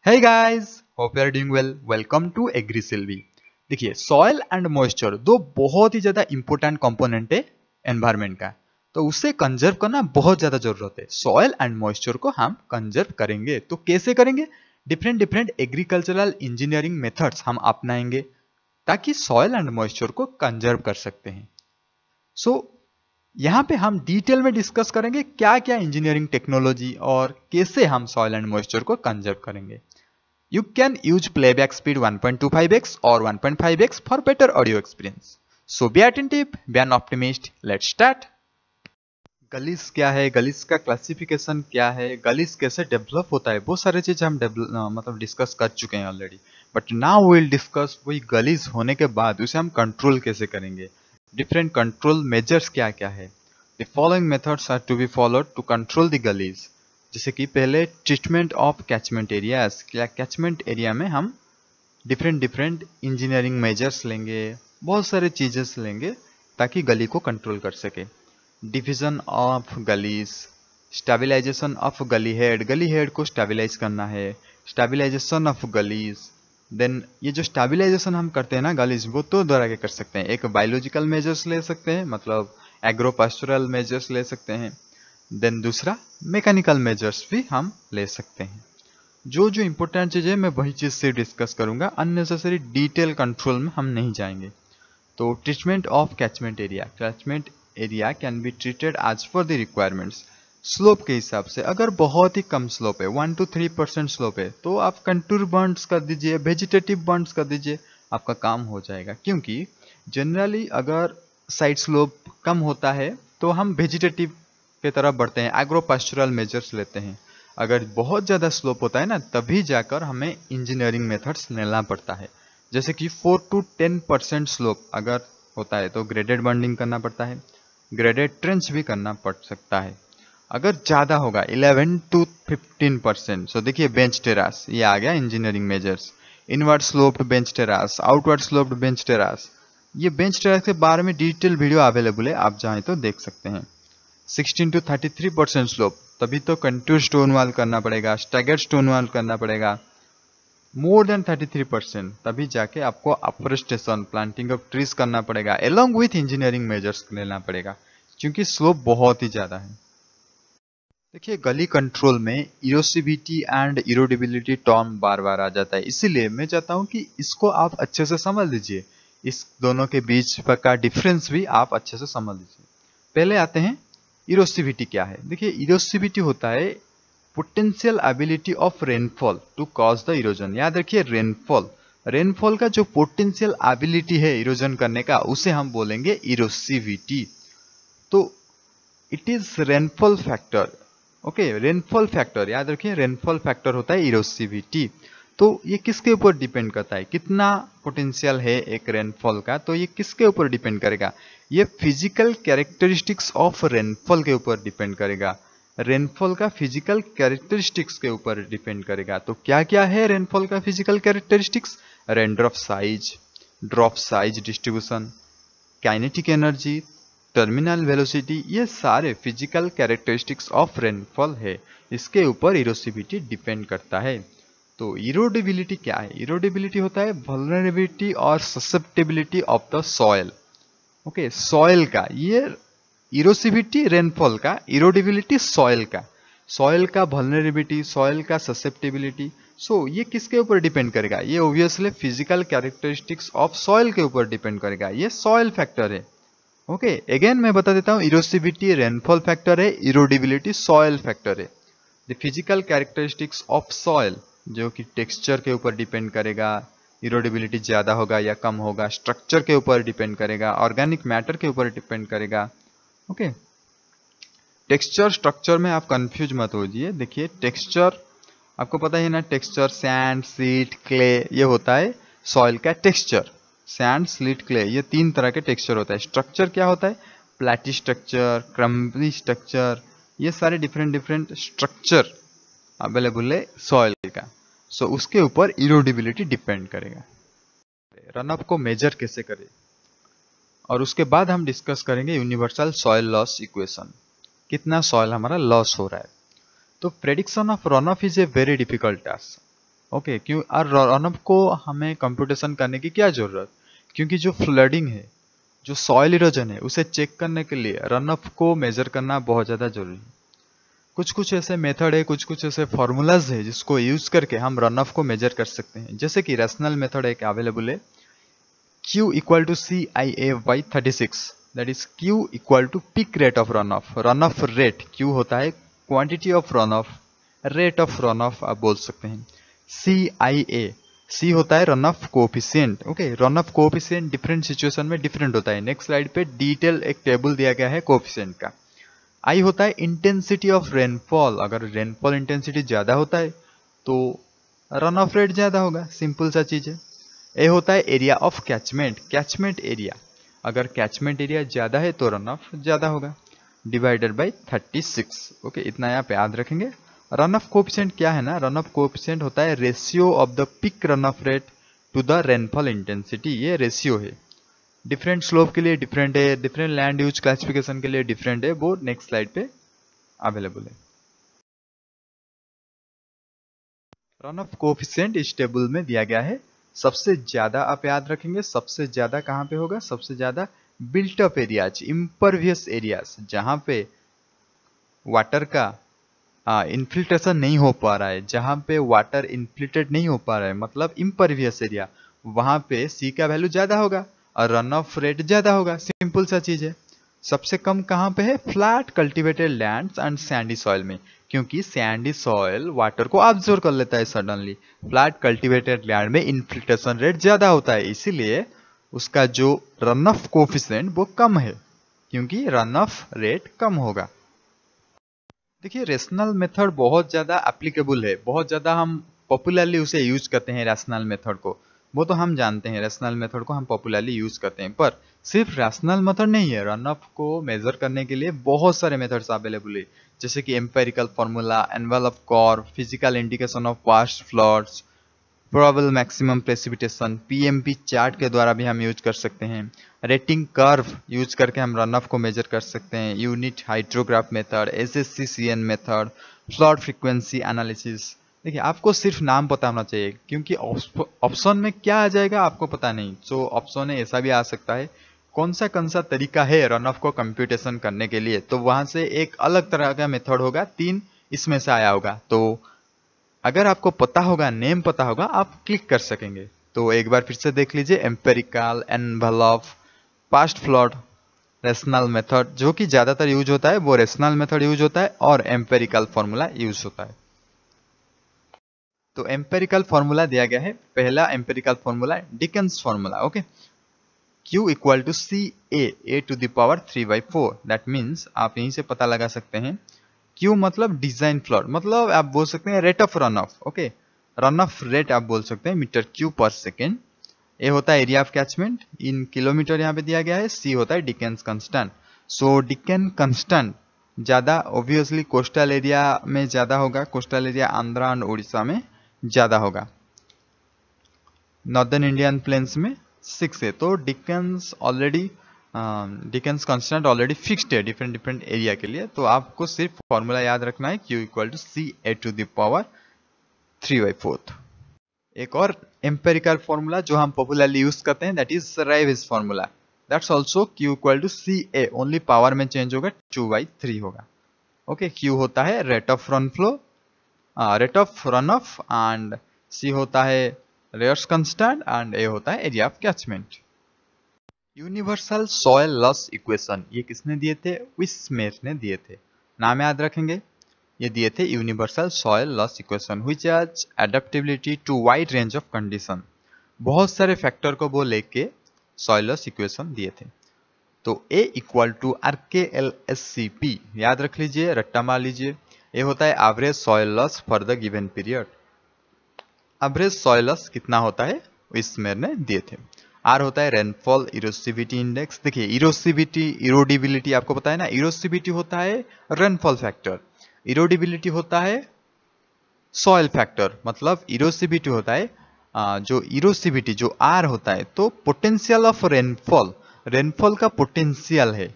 Hey guys, hope you are doing well. Welcome to AgriSilvi। देखिए soil and moisture दो बहुत ही ज्यादा important component है एनवायरमेंट का, तो उसे कंजर्व करना बहुत ज्यादा जरूरत है। सॉइल एंड मॉइस्चर को हम कंजर्व करेंगे तो कैसे करेंगे? Different different agricultural engineering methods हम अपनाएंगे ताकि सॉइल एंड मॉइस्चर को कंजर्व कर सकते हैं। यहाँ पे हम डिटेल में डिस्कस करेंगे क्या क्या इंजीनियरिंग टेक्नोलॉजी और कैसे हम सॉइल एंड मॉइस्चर को कंजर्व करेंगे। You can use playback speed 1.25x or 1.5x for better audio experience. So be attentive, be an optimist. Let's start. गलीस क्या है, गलीस का क्लासिफिकेशन क्या है, गलीस कैसे डेवलप होता है, बहुत सारे चीज हम डिस्कस कर चुके हैं already. But now will discuss वही गलीस होने के बाद उसे हम कंट्रोल कैसे करेंगे, डिफरेंट कंट्रोल मेजर्स क्या क्या है। The following methods are to be followed to control the gullies. जैसे कि पहले ट्रीटमेंट ऑफ कैचमेंट एरियाज, क्या कैचमेंट एरिया में हम डिफरेंट डिफरेंट इंजीनियरिंग मेजर्स लेंगे, बहुत सारे चीजेस लेंगे ताकि गली को कंट्रोल कर सके। डिवीजन ऑफ गलीज, स्टेबलाइजेशन ऑफ गली हेड को स्टेबलाइज करना है, स्टेबलाइजेशन ऑफ गलीज। देन ये जो स्टेबलाइजेशन हम करते हैं ना गलीज, वो दो तरह के कर सकते हैं। एक बायोलॉजिकल मेजर्स ले सकते हैं, मतलब एग्रो पास्टोरल मेजर्स ले सकते हैं। देन दूसरा मैकेनिकल मेजर्स भी हम ले सकते हैं। जो जो इंपॉर्टेंट चीज है मैं वही चीज से डिस्कस करूंगा, अननेसेसरी डिटेल कंट्रोल में हम नहीं जाएंगे। तो treatment of catchment area can be treated as per the requirements. Slope के हिसाब से, अगर बहुत ही कम स्लोप है 1 to 3% स्लोप है तो आप कंटूर बर्न्स कर दीजिए, वेजिटेटिव बर्न्स कर दीजिए, आपका काम हो जाएगा। क्योंकि जनरली अगर साइड स्लोप कम होता है तो हम वेजिटेटिव के तरफ बढ़ते हैं, एग्रो पास्टोरल मेजर्स लेते हैं। अगर बहुत ज़्यादा स्लोप होता है ना, तभी जाकर हमें इंजीनियरिंग मेथड्स लेना पड़ता है। जैसे कि 4 to 10% स्लोप अगर होता है तो ग्रेडेड बॉन्डिंग करना पड़ता है, ग्रेडेड ट्रेंच भी करना पड़ सकता है। अगर ज़्यादा होगा 11 to 15%, सो देखिए बेंच टेरास, ये आ गया engineering measures. Inward sloped bench terrace, outward sloped bench terrace, ये बेंच टेरास के बारे में डिटेल वीडियो अवेलेबल है, आप चाहें तो देख सकते हैं। 16 to 33% स्लोप, तभी तो कंटूर स्टोन वॉल करना पड़ेगा, स्टैगर्ड स्टोन वॉल करना पड़ेगा। मोर देन 33% तभी जाके आपको अफोरेस्टेशन, प्लांटिंग ऑफ ट्रीज करना पड़ेगा, एलोंग विथ इंजीनियरिंग मेजर्स लेना पड़ेगा, क्योंकि स्लोप बहुत ही ज्यादा है। देखिए गली कंट्रोल में इरोसिविटी एंड इरोडेबिलिटी टर्म बार बार आ जाता है, इसीलिए मैं चाहता हूं कि इसको आप अच्छे से समझ लीजिए। इस दोनों के बीच का डिफरेंस भी आप अच्छे से समझ लीजिए। पहले आते हैं इरोसिविटी क्या है। देखिए इरोसिविटी होता है potential ability of rainfall to cause the erosion. याद रखिए रेनफॉल का जो पोटेंशियल एबिलिटी है इरोजन करने का, उसे हम बोलेंगे इरोसिविटी। तो it is rainfall factor. Okay, rainfall factor याद रखिए, रेनफॉल फैक्टर होता है इरोसिविटी। तो ये किसके ऊपर डिपेंड करता है, कितना पोटेंशियल है एक रेनफॉल का, तो ये किसके ऊपर डिपेंड करेगा? ये फिजिकल कैरेक्टरिस्टिक्स ऑफ रेनफॉल के ऊपर डिपेंड करेगा, रेनफॉल का फिजिकल कैरेक्टरिस्टिक्स के ऊपर डिपेंड करेगा। तो क्या क्या है रेनफॉल का physical characteristics? Raindrop size, drop size distribution, kinetic energy, terminal velocity, ये सारे फिजिकल कैरेक्टरिस्टिक्स ऑफ रेनफॉल है, इसके ऊपर इरोसिविटी डिपेंड करता है। तो इरोडेबिलिटी क्या है? इरोडेबिलिटी होता है वल्नरेबिलिटी और susceptibility of the soil. Okay, soil का ये इरोसिविटी रेनफॉल का, इरोडेबिलिटी सॉइल का वल्नरेबिलिटी, सॉइल का ससेप्टेबिलिटी। सो ये किसके ऊपर डिपेंड करेगा? ये obviously physical characteristics of soil के ऊपर डिपेंड करेगा, ये सॉइल फैक्टर है। ओके, अगेन मैं बता देता हूँ, इरोसिविटी रेनफॉल फैक्टर है, इरोडेबिलिटी सॉइल फैक्टर है। The physical characteristics of soil जो कि टेक्सचर के ऊपर डिपेंड करेगा, इरोडेबिलिटी ज्यादा होगा या कम होगा, स्ट्रक्चर के ऊपर डिपेंड करेगा, ऑर्गेनिक मैटर के ऊपर डिपेंड करेगा। ओके, टेक्सचर स्ट्रक्चर में आप कंफ्यूज मत होइए। देखिए टेक्सचर आपको पता है ना, टेक्सचर सैंड, सीट, क्ले, ये होता है सॉइल का टेक्सचर। सैंड, स्लीट, क्ले, ये तीन तरह के टेक्सचर होता है। स्ट्रक्चर क्या होता है? प्लैटी स्ट्रक्चर, क्रम्बली स्ट्रक्चर, ये सारे डिफरेंट स्ट्रक्चर अवेलेबल है सॉइल का। सो उसके ऊपर इरोडेबिलिटी डिपेंड करेगा। रनअप को मेजर कैसे करें, और उसके बाद हम डिस्कस करेंगे यूनिवर्सल सॉइल लॉस इक्वेशन, कितना सॉइल हमारा लॉस हो रहा है। तो prediction of run of is a very difficult task. Okay क्यों और रन ऑफ को हमें कंप्यूटेशन करने की क्या जरूरत, क्योंकि जो फ्लडिंग है, जो सॉइल इरोजन है, उसे चेक करने के लिए रन ऑफ को मेजर करना बहुत ज़्यादा जरूरी है। कुछ कुछ ऐसे मेथड है, कुछ कुछ ऐसे फॉर्मूलाज है जिसको यूज करके हम रन ऑफ को मेजर कर सकते हैं। जैसे कि रैशनल मेथड एक अवेलेबल है, Q equal to CIA/36, that is Q equal to peak rate of runoff. Runoff rate Q होता है quantity of runoff, rate of runoff आप बोल सकते हैं। CIA, C होता है runoff coefficient. Okay, runoff coefficient different situation में different होता है। नेक्स्ट स्लाइड पे डिटेल एक टेबल दिया गया है कोएफिशिएंट का। I होता है इंटेंसिटी ऑफ रेनफॉल, अगर रेनफॉल इंटेंसिटी ज्यादा होता है तो रन ऑफ रेट ज्यादा होगा, सिंपल सा चीज है। ए होता है area of catchment, catchment area, अगर कैचमेंट एरिया ज्यादा है तो रन ऑफ ज्यादा होगा, डिवाइडेड बाय 36। ओके, इतना यहाँ पे याद रखेंगे। रन ऑफ कोएफिशिएंट क्या है ना, रन ऑफ कोएफिशिएंट होता है ratio of the peak runoff rate to the rainfall intensity, ये रेशियो है। डिफरेंट स्लोप के लिए डिफरेंट है, डिफरेंट लैंड यूज क्लासिफिकेशन के लिए डिफरेंट है, वो नेक्स्ट स्लाइड पे अवेलेबल है। रन ऑफ कोएफिशिएंट इस टेबल में दिया गया है। सबसे ज्यादा आप याद रखेंगे, सबसे ज्यादा कहां पे होगा, सबसे ज्यादा built up areas, impervious areas, जहां पे वाटर का इन्फिल्ट्रेशन नहीं हो पा रहा है, जहां पे वाटर इन्फिल्ट्रेट नहीं हो पा रहा है, मतलब इम्परवियस एरिया, वहां पे सी का वैल्यू ज्यादा होगा और रन ऑफ रेट ज्यादा होगा, सिंपल सा चीज है। सबसे कम कहां पे है, flat cultivated lands and Sandy soil में, क्योंकि सैंडी सॉइल वाटर को ऑब्जर्व कर लेता है सडनली। फ्लैट कल्टीवेटेड लैंड में इन्फिल्ट्रेशन रेट ज्यादा होता है, इसीलिए उसका जो रन ऑफ कोएफिशिएंट वो कम है, क्योंकि रन ऑफ रेट कम होगा। देखिए रैशनल मेथड बहुत ज़्यादा एप्लीकेबल है, बहुत ज़्यादा हम पॉपुलरली उसे यूज करते हैं रैशनल मेथड को, वो तो हम जानते हैं रैशनल मेथड को हम पॉपुलरली यूज करते हैं। पर सिर्फ रैशनल मेथड नहीं है, रन ऑफ को मेजर करने के लिए बहुत सारे मेथड्स अवेलेबल है, जैसे कि empirical formula, envelope curve, physical indication of past floods, probable maximum precipitation, PMP chart के द्वारा भी हम यूज कर सकते हैं। रेटिंग कर्व यूज करके हम रन ऑफ को मेजर कर सकते हैं। Unit hydrograph method, SSCCN method, flood frequency analysis. देखिए आपको सिर्फ नाम पता होना चाहिए, क्योंकि ऑप्शन में क्या आ जाएगा आपको पता नहीं। तो ऑप्शन में ऐसा भी आ सकता है कौन सा तरीका है रन ऑफ को कंप्यूटेशन करने के लिए, तो वहां से एक अलग तरह का मेथड होगा, 3 इसमें से आया होगा। तो अगर आपको पता होगा, नेम पता होगा, आप क्लिक कर सकेंगे। तो एक बार फिर से देख लीजिए, empirical, envelope, past flood, rational method, जो कि ज्यादातर यूज होता है वो रैशनल मेथड यूज होता है, और एम्पेरिकल फॉर्मूला यूज होता है। तो एम्पेरिकल फॉर्मूला दिया गया है, पहला empirical formula Dickens formula. Okay, Q equal to CA to the power 3/4, that means आप यहीं से पता लगा सकते हैं। Q मतलब डिजाइन फ्लड, मतलब आप बोल सकते हैं rate of run of. Okay, runoff rate आप बोल सकते हैं मीटर क्यूब पर सेकेंड। ए होता है area of catchment, in kilometre यहाँ पे दिया गया है। सी होता है डिकेन्स कंस्टेंट। सो डिकेन कंस्टेंट ज्यादा ऑब्वियसली कोस्टल एरिया में ज्यादा होगा, coastal area Andhra and Orissa में ज्यादा होगा, नॉर्दर्न इंडियन प्लेन्स में 6 है। तो डिकेन्स कांस्टेंट ऑलरेडी फिक्स्ड है डिफरेंट डिफरेंट एरिया के लिए। तो आपको सिर्फ फॉर्मूला याद रखना है, Q equal to CA to the power 3/4। एक और एम्पेरिकल फॉर्मूला जो हम पॉपुलरली यूज करते हैं, that is Ryves formula, that's also Q equal to CA, only power में चेंज होगा, 2/3 होगा। ओके, Q होता है rate of run flow, rate of runoff, and C होता है रेयर्स कंस्टेंट, एंड A होता है area of catchment. Universal soil loss equation ये किसने दिए थे, विस्मेर ने दिए थे, नाम याद रखेंगे। ये दिए थे universal soil loss equation which has adaptability to wide range of condition. बहुत सारे फैक्टर को वो लेके सॉइल लॉस इक्वेशन दिए थे। तो A इक्वल टू RKLSCP याद रख लीजिए, रट्टा मार लीजिए। ये होता है average soil loss for the given period. Average soil loss कितना होता है विस्मेर ने दिए थे। R होता है रेनफॉल इरोसिविटी इंडेक्स। देखिए इरोसिविटी, इरोडिबिलिटी आपको पता है ना, इरोसिविटी होता है रेनफॉल फैक्टर, इरोडिबिलिटी होता है सॉइल फैक्टर। मतलब इरोसिविटी होता है जो इरोसिविटी जो R होता है, तो पोटेंशियल ऑफ रेनफॉल, रेनफॉल का पोटेंशियल है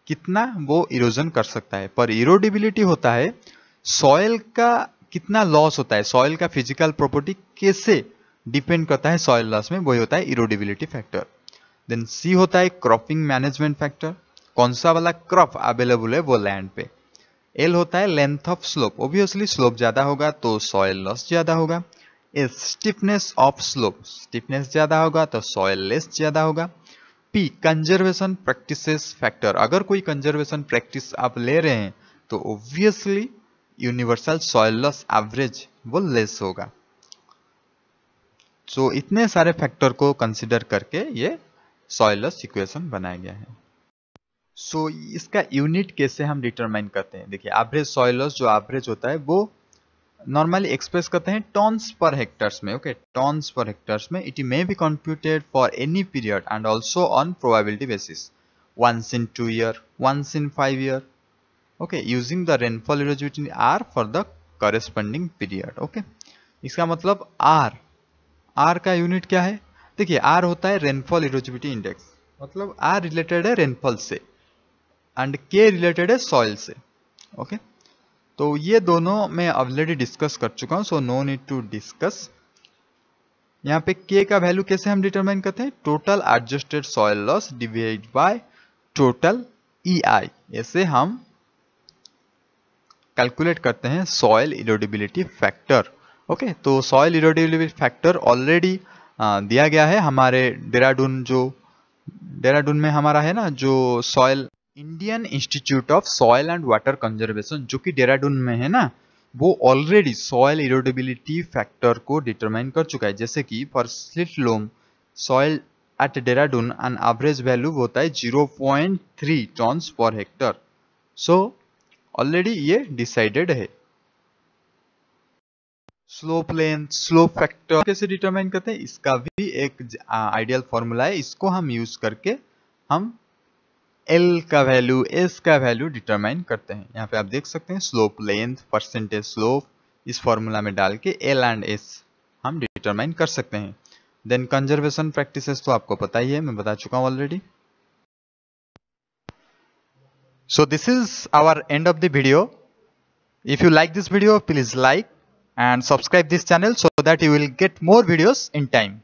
कितना वो इरोजन कर सकता है। पर इरोडिबिलिटी होता है सॉइल का कितना लॉस होता है, सॉइल का फिजिकल प्रॉपर्टी कैसे डिपेंड करता है सॉइल लॉस में, वही होता है इरोडेबिलिटी फैक्टर। देन सी होता है क्रॉपिंग मैनेजमेंट फैक्टर, कौन सा वाला क्रॉप अवेलेबल है वो लैंड पे। एल होता है length of slope, obviously slope ज्यादा होगा तो सॉइल लॉस ज्यादा होगा। S stiffness of slope, stiffness ज्यादा होगा तो सॉइल लेस ज्यादा होगा। पी कंजर्वेशन प्रैक्टिसेस फैक्टर, अगर कोई कंजर्वेशन प्रैक्टिस आप ले रहे हैं तो obviously universal soil loss average वो लेस होगा। सो इतने सारे फैक्टर को कंसिडर करके ये सॉइल लॉस इक्वेशन बनाया गया है। सो इसका यूनिट कैसे हम डिटरमाइन करते हैं, देखिए एवरेज सॉइल लॉस जो एवरेज होता है वो नॉर्मली एक्सप्रेस करते हैं टॉन्स पर हेक्टर्स में। ओके, टॉन्स पर हेक्टर्स में। It may be computed for any period and also on probability basis, once in 2 year, once in 5 year, okay, using the rainfall irregularity R for the corresponding period। okay, इसका मतलब R का unit क्या है, देखिए R होता है rainfall erodibility index, मतलब R related है रेनफॉल से एंड K रिलेटेड है सॉइल से। ओके, तो ये दोनों मैं ऑलरेडी डिस्कस कर चुका हूं, so no need to discuss. यहाँ पे K का वैल्यू कैसे हम डिटरमाइन करते हैं, total adjusted soil loss divide by total EI, ऐसे हम कैलकुलेट करते हैं सॉइल इरोडेबिलिटी फैक्टर। ओके, तो सॉइल इरोडेबिलिटी फैक्टर ऑलरेडी दिया गया है हमारे देहरादून में हमारा है ना जो soil, Indian Institute of Soil and Water Conservation जो कि देहरादून में है ना, वो ऑलरेडी सॉइल इरोडेबिलिटी फैक्टर को डिटरमाइन कर चुका है। जैसे कि for silt loam soil at Dehradun and average value होता है 0.3 tons per hectare. So already ये डिसाइडेड है। स्लोप लेंथ, स्लोप फैक्टर कैसे डिटरमाइन करते हैं, इसका भी एक आइडियल फॉर्मूला है, इसको हम यूज करके हम L का वैल्यू, S का वैल्यू डिटरमाइन करते हैं। यहाँ पे आप देख सकते हैं स्लोप लेंथ, परसेंटेज स्लोप, इस फॉर्मूला में डाल के L एंड S हम डिटरमाइन कर सकते हैं। देन कंजर्वेशन प्रैक्टिसेस तो आपको पता ही है, मैं बता चुका हूँ already. So this is our end of the video. If you like this video, please like and subscribe this channel so that you will get more videos in time.